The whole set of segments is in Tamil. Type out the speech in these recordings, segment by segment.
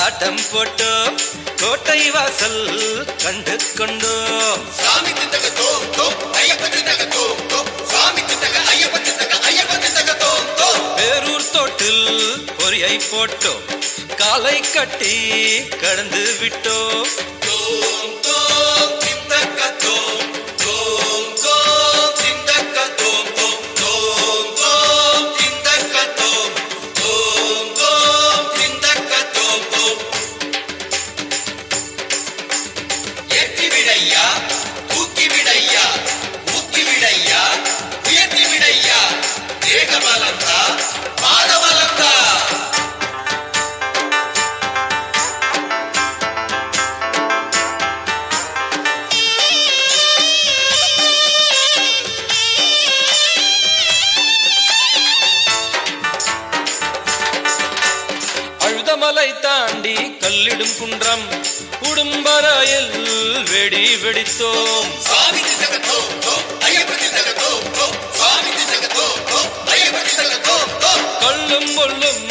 ஆட்டம் போட்டோ கோட்டை வாசல் கண்டு கொண்டோ சாமி திண்டக தோம் தோம் ஐயப்ப திண்டக தோம் தோம் சாமி திண்டக ஐயப்ப திண்டக தோம் தோம் பேரூர் தோட்டில் பொறியை போட்டோ காலை கட்டி கடந்து விட்டோ தோம் தோம் திண்டக தோம் தோம் தோம் திண்டக தோம் தோம் தோம் தோம் திண்டக தோம் தோம் தோம் திண்டக தோம் தோம் ஏற்றி விடையா தூக்கி விடையா ஊக்கி விடையா உயர்த்தி விடையா தேக பலந்தா பாத பலந்தா அழுதமலை தாண்டி கல்லிடும் குன்றம் உடும்பராயில் வெடி வெடித்தோம் சாமி திண்டக தோம் தோம் ஐயப்ப திண்டக தோம் தோம் சாமி திண்டக தோம் தோம் ஐயப்ப திண்டக தோம் தோம் கல்லும் முள்ளும்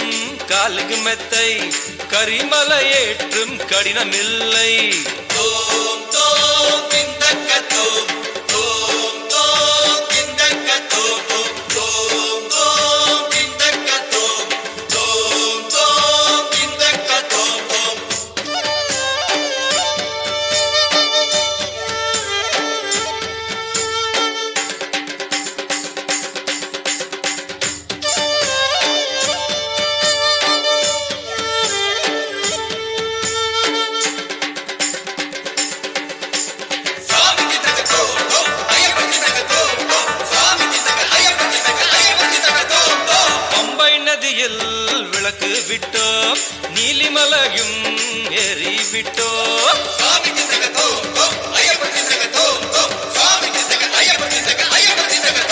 காலுக்கு மெத்தை கரிமலை ஏற்றும் கடினமில்லை தோம் தோம் திண்டக தோம் தோம் தோம் திண்டக தோம் தோம் தோம் திண்டக தோம் தோம் தோம் திண்டக தோம் தோம் சாமி திண்டக தோம் தோம் ஐயப்ப திண்டக தோம் தோம் சாமி திண்டக ஐயப்ப திண்டக தோம் தோம் பம்பை நதியில் விளக்கு விட்டோம் நீலிமலையும் ஏறி விட்டோம் சாமி திண்டக தோம் தோம் ஐயப்ப திண்டக தோம் தோம் சாமி திண்டக ஐயப்ப திண்டக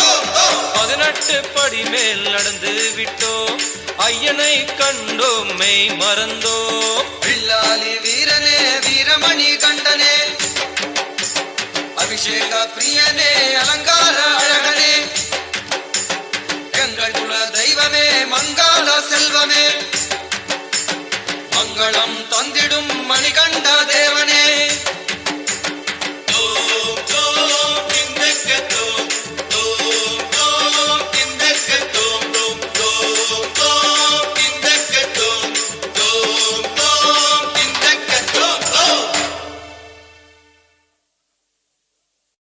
தோம் தோம் 18 படி மேல் நடந்து விட்டோம் ஐயனை கண்டோம் மெய் மறந்தோம் வில்லாலி வீரனே வீரமணி கண்டனே அபிஷேக பிரியனே அலங்கார அழகனே எங்கள் குல தெய்வமே மங்காள செல்வமே மங்களம் தந்திடும்